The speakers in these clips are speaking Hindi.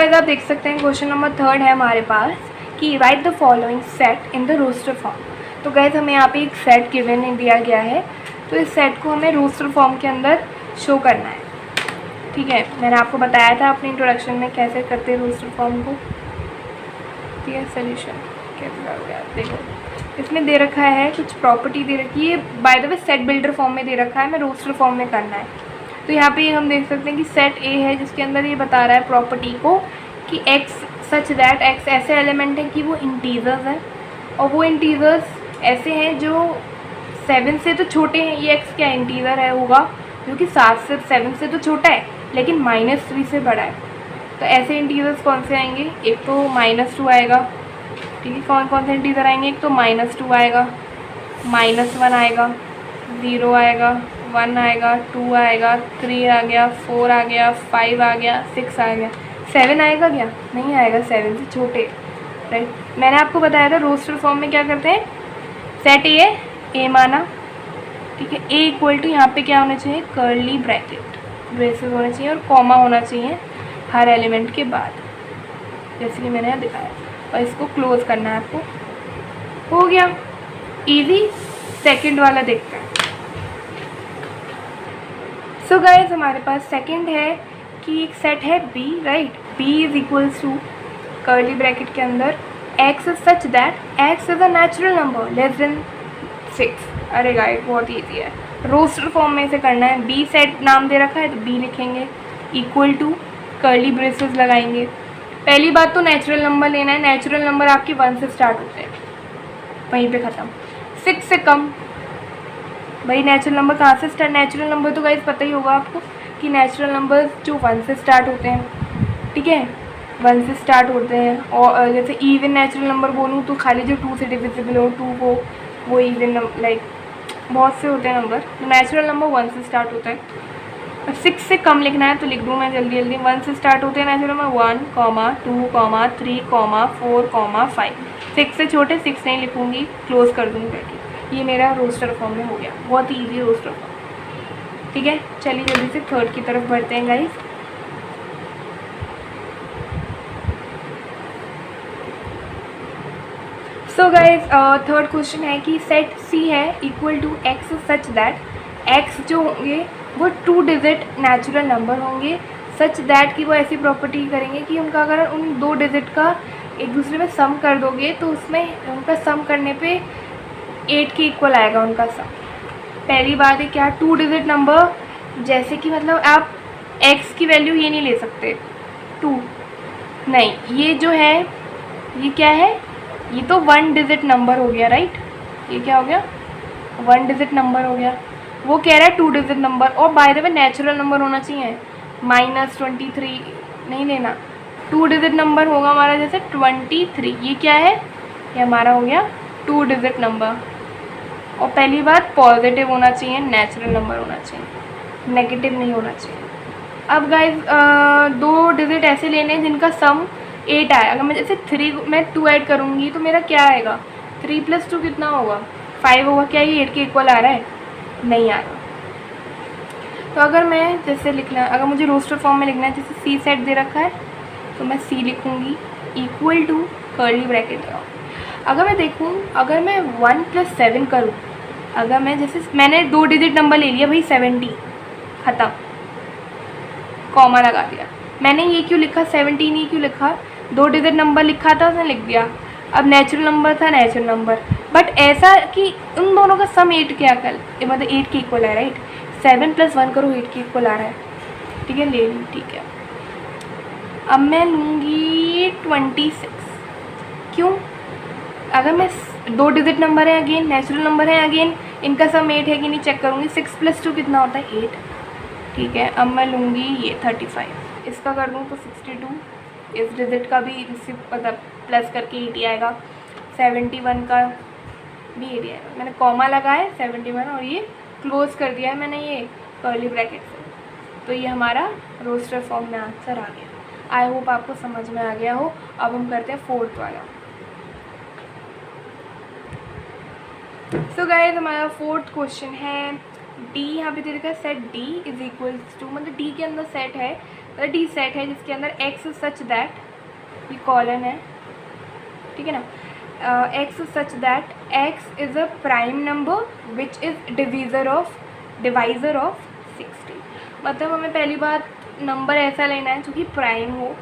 गाइस आप देख सकते हैं क्वेश्चन नंबर 3 है हमारे पास कि right the following set in the roster form. तो गाइस हमें यहाँ पे एक सेट गिवन दिया गया है, तो इस सेट को हमें रोस्टर फॉर्म के अंदर शो करना है। ठीक है, मैंने आपको बताया था अपने इंट्रोडक्शन में कैसे करते हैं रोस्टर फॉर्म को। ठीक है, सोल्यूशन कैसे करोगे आप देखो, इसमें दे रखा है कुछ प्रॉपर्टी दे रखी है, by the way set builder form में दे रखा है, हमें रोस्टर फॉर्म में करना है। तो यहाँ पे हम देख सकते हैं कि सेट ए है जिसके अंदर ये बता रहा है प्रॉपर्टी को कि x सच दैट x ऐसे एलिमेंट है कि वो इंटीजर्स हैं, और वो इंटीजर्स ऐसे हैं जो 7 से तो छोटे हैं। ये x क्या इंटीजर है होगा जो कि 7 से तो छोटा है लेकिन -3 से बड़ा है। तो ऐसे इंटीजर्स कौन से आएंगे, एक तो -2 आएगा। ठीक है, कौन कौन से इंटीजर आएंगे, एक तो -2 आएगा, -1 आएगा, 0 आएगा, 1 आएगा, 2 आएगा, 3 आ गया, 4 आ गया, 5 आ गया, 6 आ गया। 7 आएगा क्या, नहीं आएगा, 7 से छोटे। राइट, मैंने आपको बताया था रोस्टर फॉर्म में क्या करते हैं, सेट ए माना। ठीक है, ए इक्वल टू यहाँ पे क्या होना चाहिए, कर्ली ब्रेसेस होना चाहिए और कॉमा होना चाहिए हर एलिमेंट के बाद, जैसे कि मैंने यहाँ दिखाया। और इसको क्लोज करना है आपको। हो गया इजी। सेकंड वाला देखते हैं। सो गाइस हमारे पास सेकंड है कि एक सेट है B, right. B is equals to curly bracket के अंदर x is such that x is a natural number less than 6। अरे गाइस बहुत ईजी है, रोस्टर फॉर्म में से करना है। बी सेट नाम दे रखा है तो बी लिखेंगे, इक्वल टू कर्ली ब्रेसेस लगाएंगे। पहली बात तो नेचुरल नंबर लेना है। नेचुरल नंबर आपके 1 से स्टार्ट होते हैं, वहीं पे ख़त्म। 6 से कम, भाई नेचुरल नंबर कहाँ से स्टार्ट, नेचुरल नंबर तो गाइस पता ही होगा आपको कि नेचुरल नंबर जो 1 से स्टार्ट होते हैं। ठीक है, 1 से स्टार्ट होते हैं। और जैसे इवन नेचुरल नंबर बोलूँ तो खाली जो 2 से डिविजिबल हो, 2 को वो इवन लाइक बहुत से होते हैं नंबर। तो नेचुरल नंबर 1 से स्टार्ट होता है। 6 से कम लिखना है तो लिख दूँ मैं जल्दी जल्दी। 1 से स्टार्ट होते हैं नेचुरल नंबर 1, 2, 3, 4, 5। 6 से छोटे 6 नहीं लिखूँगी, क्लोज कर दूँगी करके। ये मेरा रोस्टर फॉर्म में हो गया, बहुत ईजी रोस्टर फॉर्म। ठीक है, चलिए जल्दी से थर्ड की तरफ बढ़ते हैं guys. So guys third question है कि सेट सी है equal to x such that x जो होंगे वो 2 डिजिट नेचुरल नंबर होंगे, सच दैट कि वो ऐसी प्रॉपर्टी करेंगे कि उनका अगर उन 2 डिजिट का एक दूसरे में सम कर दोगे तो उसमें उनका सम करने पे 8 के इक्वल आएगा उनका सम। पहली बात है क्या, 2 डिजिट नंबर, जैसे कि मतलब आप x की वैल्यू ये नहीं ले सकते 2, नहीं, ये जो है ये क्या है, ये तो 1 डिजिट नंबर हो गया, राइट। ये क्या हो गया, 1 डिजिट नंबर हो गया। वो कह रहा है 2 डिजिट नंबर, और by the way natural number होना चाहिए। -23 नहीं लेना, 2 डिजिट नंबर होगा हमारा जैसे 23। ये क्या है, ये हमारा हो गया 2 डिजिट नंबर। और पहली बात पॉजिटिव होना चाहिए, नेचुरल नंबर होना चाहिए, नेगेटिव नहीं होना चाहिए। अब गाइस 2 डिजिट ऐसे लेने हैं जिनका सम 8 आए। अगर मैं जैसे 3 मैं 2 ऐड करूँगी तो मेरा क्या आएगा, 3 + 2 कितना होगा, 5 होगा। क्या ये 8 के इक्वल आ रहा है, नहीं आ रहा। तो अगर मैं जैसे लिखना है, अगर मुझे रोस्टर फॉर्म में लिखना है, जैसे सी सेट दे रखा है तो मैं सी लिखूँगी इक्वल टू कर्ली ब्रैकेट लगाऊँ। अगर मैं देखूँ, अगर मैं 1 + 7 करूँ, अगर मैं जैसे मैंने 2 डिजिट नंबर ले लिया भाई 70, ख़त्म, कॉमा लगा दिया। मैंने ये क्यों लिखा 17, ये क्यों लिखा, 2 डिजिट नंबर लिखा था उसने लिख दिया। अब नेचुरल नंबर था, नेचुरल नंबर, बट ऐसा कि उन दोनों का सम 8 के अकल मतलब 8 के इक्वल है, राइट। 7 + 1 करो 8 के इक्वल आ रहा है। ठीक है, ले लूँ, ठीक है। अब मैं लूँगी 26। क्यों, अगर मैं 2 डिजिट नंबर है, अगेन नेचुरल नंबर है, अगेन इनका सम 8 है कि नहीं चेक करूँगी। 6 + 2 कितना होता है, 8। ठीक है, अब मैं लूँगी ये 35। इसका कर दूँ तो 62, इस डिजिट का भी इससे मतलब प्लस करके 80 आएगा। 71 का भी 80 आएगा। मैंने कॉमा लगाया 71 और ये क्लोज कर दिया है मैंने ये कर्ली ब्रैकेट से। तो ये हमारा रोस्टर फॉर्म में आंसर आ गया। आई होप आपको समझ में आ गया हो। अब हम करते हैं फोर्थ वाला। सो गाइस हमारा फोर्थ क्वेश्चन है डी। यहाँ पे दे रखा है set D is equals to, मतलब डी के अंदर सेट है डी सेट है जिसके अंदर एक्स सच दैट, ये कॉलन है, ठीक है ना, x such that x is a prime number which is divisor of 60। मतलब हमें पहली बात नंबर ऐसा लेना है जो कि प्राइम हो,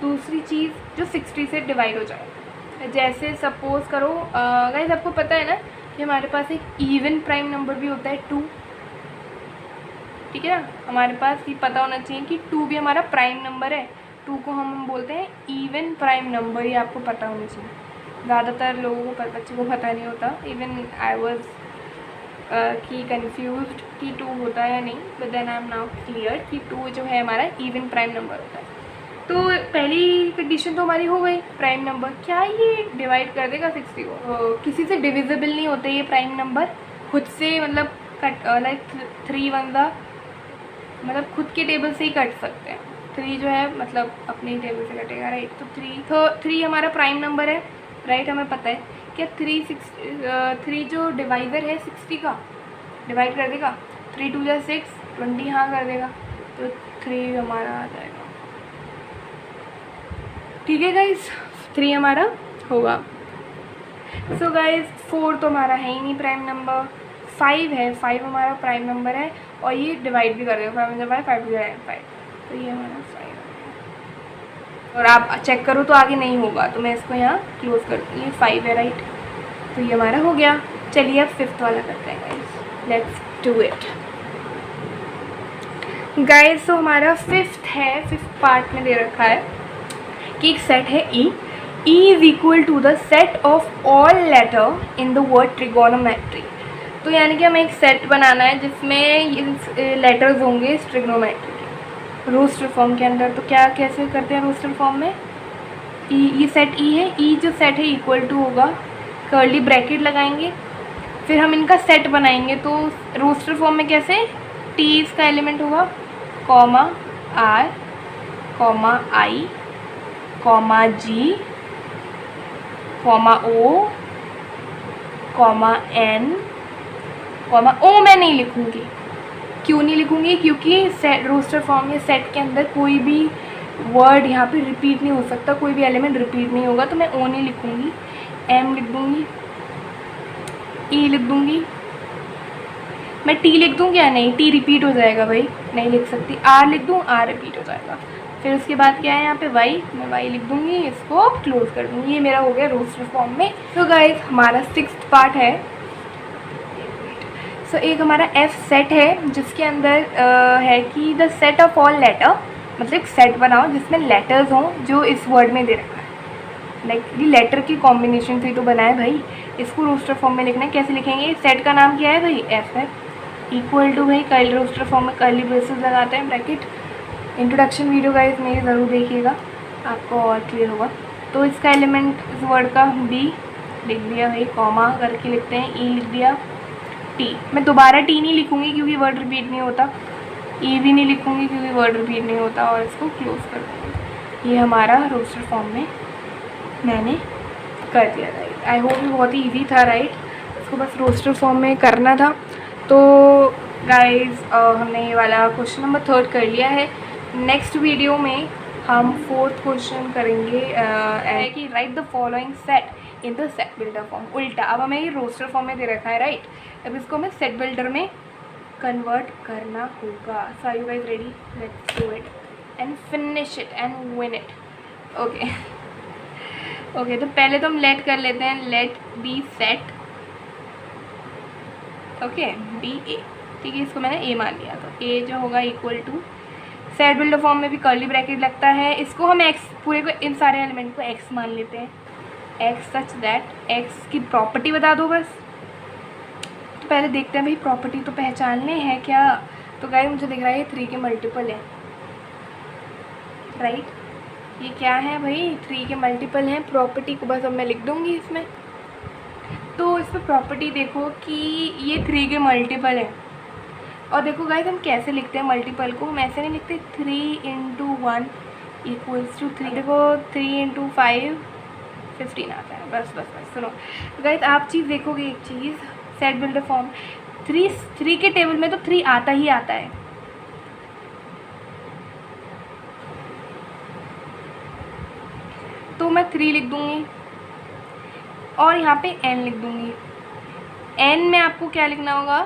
दूसरी चीज़ जो 60 से डिवाइड हो जाए। जैसे सपोज़ करो गाइस, आपको पता है ना कि हमारे पास एक इवन प्राइम नंबर भी होता है 2, ठीक है ना, हमारे पास ये पता होना चाहिए कि 2 भी हमारा प्राइम नंबर है। 2 को हम बोलते हैं इवन प्राइम नंबर, ये आपको पता होना चाहिए। ज़्यादातर लोगों को बच्चों को पता नहीं होता, इवन आई वॉज कि कन्फ्यूज्ड कि 2 होता है या नहीं, but then I am now clear कि 2 जो है हमारा इवन प्राइम नंबर होता है। तो पहली कंडीशन तो हमारी हो गई, प्राइम नंबर क्या ये डिवाइड कर देगा 60 को, किसी से डिविजिबल नहीं होते ये प्राइम नंबर, खुद से मतलब कट लाइक 3 1 दा मतलब खुद के टेबल से ही कट सकते हैं। 3 जो है मतलब अपने टेबल से कटेगा, राइट। तो 3 हमारा प्राइम नंबर है, राइट, हमें पता है क्या 3 जो डिवाइज़र है 60 का डिवाइड कर देगा, 3 2 जा 6, 20 यहाँ कर देगा, तो 3 हमारा आ जाएगा, ठीक है गाइस, 3 हमारा होगा। सो गाइस 4 तो हमारा है ही नहीं प्राइम नंबर, 5 है, 5 हमारा प्राइम नंबर है और ये डिवाइड भी कर देगा, 5 5 5 5, तो ये हमारा 5 है। और आप चेक करो तो आगे नहीं होगा, तो मैं इसको यहाँ क्लोज कर दूँ, ये 5 है, राइट, तो ये हमारा हो गया। चलिए अब 5th वाला करते हैं guys, let's do it guys. तो हमारा 5th है, 5th पार्ट में दे रखा है कि एक सेट है E is equal to the set of all letter in the word trigonometry. तो यानी कि हमें एक सेट बनाना है जिसमें लेटर्स होंगे ट्रिग्नोमेट्री के रोस्टर फॉर्म के अंदर। तो क्या कैसे करते हैं रोस्टर फॉर्म में, ये सेट E है, E जो सेट है इक्वल टू होगा, कर्ली ब्रैकेट लगाएंगे, फिर हम इनका सेट बनाएंगे। तो रोस्टर फॉर्म में कैसे, T इसका एलिमेंट होगा, comma R, comma I, comma G, comma O, comma N, comma O मैं नहीं लिखूँगी। क्यों नहीं लिखूँगी, क्योंकि सेट रोस्टर फॉर्म या सेट के अंदर कोई भी वर्ड यहाँ पे रिपीट नहीं हो सकता, कोई भी एलिमेंट रिपीट नहीं होगा, तो मैं O नहीं लिखूँगी, M लिख दूँगी, E लिख दूँगी, मैं T लिख दूँ क्या, नहीं, T रिपीट हो जाएगा भाई, नहीं लिख सकती, R लिख दूँ, R रिपीट हो जाएगा। फिर उसके बाद क्या है यहाँ पे Y, मैं Y लिख दूँगी, इसको क्लोज कर दूँगी, ये मेरा हो गया रोस्टर फॉर्म में। तो गाइस हमारा 6th पार्ट है। सो एक हमारा F सेट है जिसके अंदर है कि the set of all letter, मतलब एक सेट बनाओ जिसमें लेटर्स हों जो इस वर्ड में दे रखा है, लाइक ये लेटर की कॉम्बिनेशन से तो बना है भाई, इसको रोस्टर फॉर्म में लिखना है। कैसे लिखेंगे, सेट का नाम क्या है भाई, F है, इक्वल टू भाई कर्ली, रोस्टर फॉर्म में कर्ली ब्रेसेस लगाते हैं, ब्रैकेट। इंट्रोडक्शन वीडियो गाइस मेरी ज़रूर देखिएगा, आपको और क्लियर होगा। तो इसका एलिमेंट इस वर्ड का B लिख दिया भाई, कॉमा करके लिखते हैं, E लिख दिया, T, मैं दोबारा T नहीं लिखूँगी क्योंकि वर्ड रिपीट नहीं होता, E भी नहीं लिखूँगी क्योंकि वर्ड रिपीट नहीं होता, और इसको क्लोज कर दूँगी। ये हमारा रोस्टर फॉर्म में मैंने कर दिया, राइट। आई होप ये बहुत ही ईजी था, राइट, इसको बस रोस्टर फॉर्म में करना था। तो गाइज हमने ये वाला क्वेश्चन नंबर 3 कर लिया है। नेक्स्ट वीडियो में हम 4th क्वेश्चन करेंगे है कि right the following set in the set builder form. उल्टा, अब हमें ये रोस्टर फॉर्म में दे रखा है, राइट, अब इसको हमें सेट बिल्डर में कन्वर्ट करना होगा। So are you guys ready, let's do it and finish it and win it. Okay okay, तो पहले तो हम लेट कर लेते हैं, let B set, okay, B A, ठीक है, इसको मैंने ए मान लिया, तो ए जो होगा equal to, set builder form में भी कर्ली ब्रैकेट लगता है, इसको हम एक्स, पूरे को, इन सारे एलिमेंट को एक्स मान लेते हैं, एक्स सच दैट, एक्स की प्रॉपर्टी बता दो बस। तो पहले देखते हैं भाई प्रॉपर्टी तो पहचानने हैं क्या। तो गाइस मुझे दिख रहा है ये 3 के मल्टीपल है, राइट, ये क्या है भाई, 3 के मल्टीपल हैं। प्रॉपर्टी को बस अब मैं लिख दूँगी इसमें। तो इसमें प्रॉपर्टी देखो कि ये 3 के मल्टीपल है, और देखो गाइस हम कैसे लिखते हैं मल्टीपल को, हम ऐसे नहीं लिखते 3 × 1 इक्वल्स टू 3, देखो 3 × 5 15 आता है। बस बस बस सुनो गाइस, आप चीज़ देखोगे एक चीज़, सेट बिल्डर फॉर्म 3 के टेबल में तो 3 आता ही आता है, 3 लिख दूँगी और यहाँ पे n लिख दूँगी। n में आपको क्या लिखना होगा,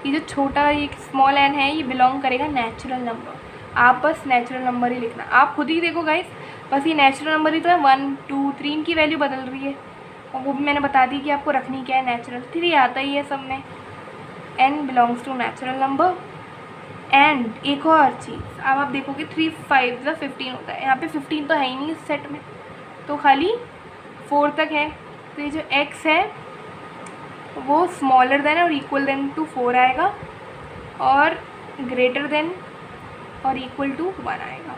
ये जो छोटा ये स्मॉल n है ये बिलोंग करेगा नेचुरल नंबर। आप बस नेचुरल नंबर ही लिखना, आप खुद ही देखो गाइस, बस ये नेचुरल नंबर ही तो है। 1 2 3 इनकी वैल्यू बदल रही है और वो भी मैंने बता दी कि आपको रखनी क्या है, नेचुरल। 3 आता ही है सब में, n belongs to natural number. And एक और चीज़, अब आप देखोगे 3 5 15 होता है, यहाँ पे 15 तो है ही नहीं इस सेट में, तो खाली 4 तक है। तो ये जो x है वो स्मॉलर देन और इक्वल देन टू 4 आएगा और ग्रेटर देन और इक्वल टू 1 आएगा।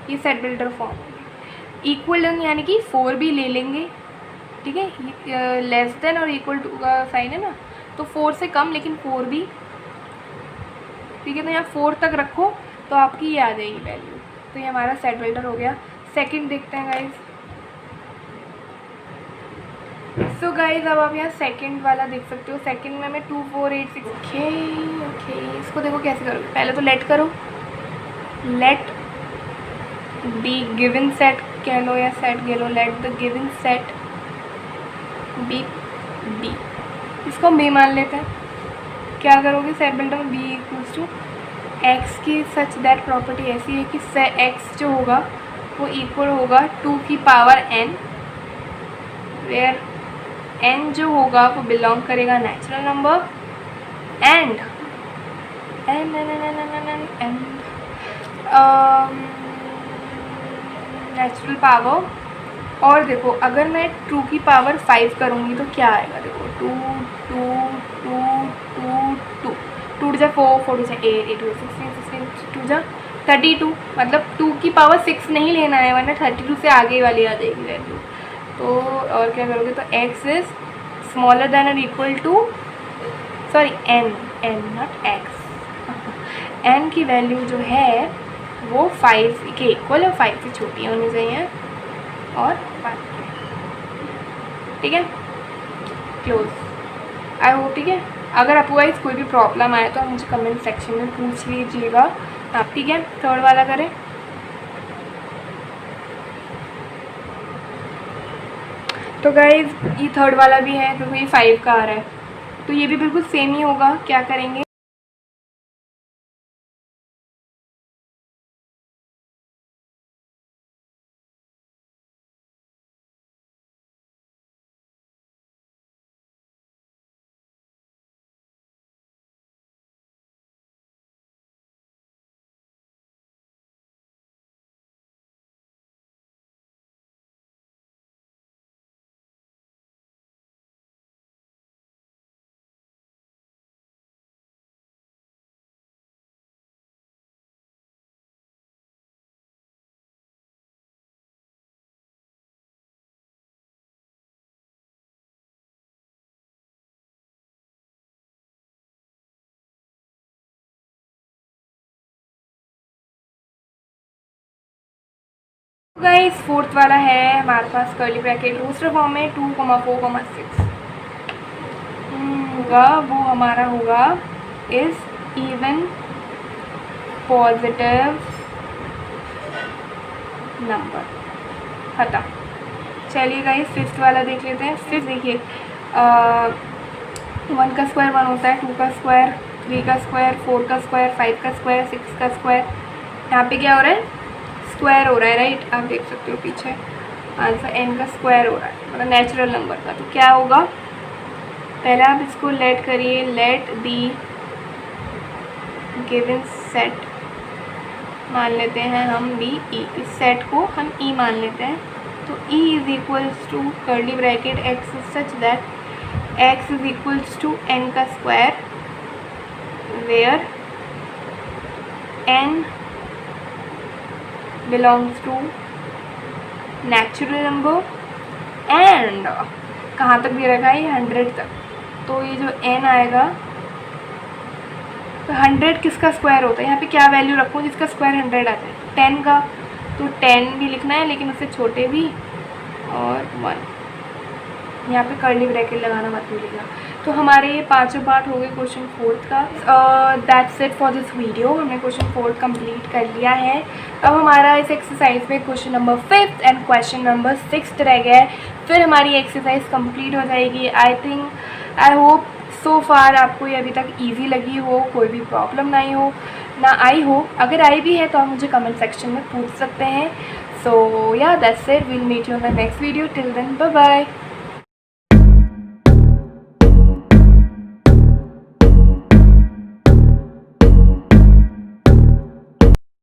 ये सेट बिल्डर फॉर्म होगी। इक्वल देन यानी कि 4 भी ले लेंगे, ठीक है, लेस देन और इक्वल टू का साइन है ना, तो 4 से कम लेकिन 4 भी, ठीक है। तो यहाँ 4 तक रखो तो आपकी ये आ जाएगी वैल्यू। तो ये हमारा सेट बिल्डर हो गया। सेकंड देखते हैं गाइज। सो गाइज अब आप यहाँ सेकंड वाला देख सकते हो। सेकंड में मैं 2 4 8 6 ओके इसको देखो कैसे करोगे। पहले तो लेट करो, लेट बी गिवन सेट कह लो या सेट कह लो, let the given set be B, इसको बी मान लेते हैं। क्या करोगे सेट बिल्डर में, बी इक्वल्स टू एक्स की सच दैट प्रॉपर्टी ऐसी है कि एक्स जो होगा वो इक्वल होगा 2 की पावर n, वेयर n जो होगा वो बिलोंग करेगा natural number and natural power. और देखो अगर मैं 2 की पावर 5 करूँगी तो क्या आएगा, देखो 2 2 2 2 2 2 जा 4 4 जा 8 8 16 16 2 जा 32, मतलब 2 की पावर 6 नहीं लेना है वरना 32 से आगे वाली आ जाएगी वैल्यू। तो और क्या करोगे, तो x इज स्मॉलर देन और equal to, sorry n not x, n की वैल्यू जो है वो 5 के इक्वल और 5 से छोटी होनी चाहिए और 1, ठीक है, क्लोज। आई होप ठीक है। अगर आपको गाइस कोई भी प्रॉब्लम आए तो आप मुझे कमेंट सेक्शन में पूछ लीजिएगा आप, ठीक है। थर्ड वाला करें। तो गाइस ये थर्ड वाला भी है, तो ये 5 का आ रहा है, तो ये भी बिल्कुल सेम ही होगा। क्या करेंगे, गाइस फोर्थ वाला है हमारे पास कर्ली ब्रैकेट रोस्टर फॉर्म में 2 4 6 होगा, वो हमारा होगा इज इवन पॉजिटिव नंबर। खत्म। चलिए गाइस फिफ्थ वाला देख लेते हैं। फिफ्थ देखिए 1 का स्क्वायर 1 होता है, 2 का स्क्वायर 3 का स्क्वायर 4 का स्क्वायर 5 का स्क्वायर 6 का स्क्वायर। यहाँ पे क्या हो रहा है, स्क्वायर हो रहा है, राइट। आप देख सकते हो पीछे आंसर n का स्क्वायर हो रहा है, मतलब नेचुरल नंबर का। तो क्या होगा, पहले आप इसको लेट करिए, लेट दी गिवन सेट मान लेते हैं हम बी ई, इस सेट को हम ई मान लेते हैं। तो E is equals to curly bracket x such that x is equals to n का square where n belongs to natural number and कहाँ तक दे रखा है, ये 100 तक। तो ये जो n आएगा, तो 100 किसका स्क्वायर होता है, यहाँ पे क्या वैल्यू रखूँ जिसका स्क्वायर 100 आता है, 10 का। तो 10 भी लिखना है लेकिन उससे छोटे भी और 1। यहाँ पे कर्ली ब्रैकेट लगाना मत भूलिएगा। तो हमारे ये 5 पार्ट हो गए क्वेश्चन 4 का। That's it for this video. हमने क्वेश्चन 4 कंप्लीट कर लिया है। अब हमारा इस एक्सरसाइज में question number 5 and question number 6 रह गया है, फिर हमारी एक्सरसाइज कंप्लीट हो जाएगी। आई होप सो फार आपको ये अभी तक ईजी लगी हो, कोई भी प्रॉब्लम नहीं हो ना आई हो। अगर आई भी है तो आप मुझे कमेंट सेक्शन में पूछ सकते हैं। सो या that's it, will meet you in the next video. Till then bye bye.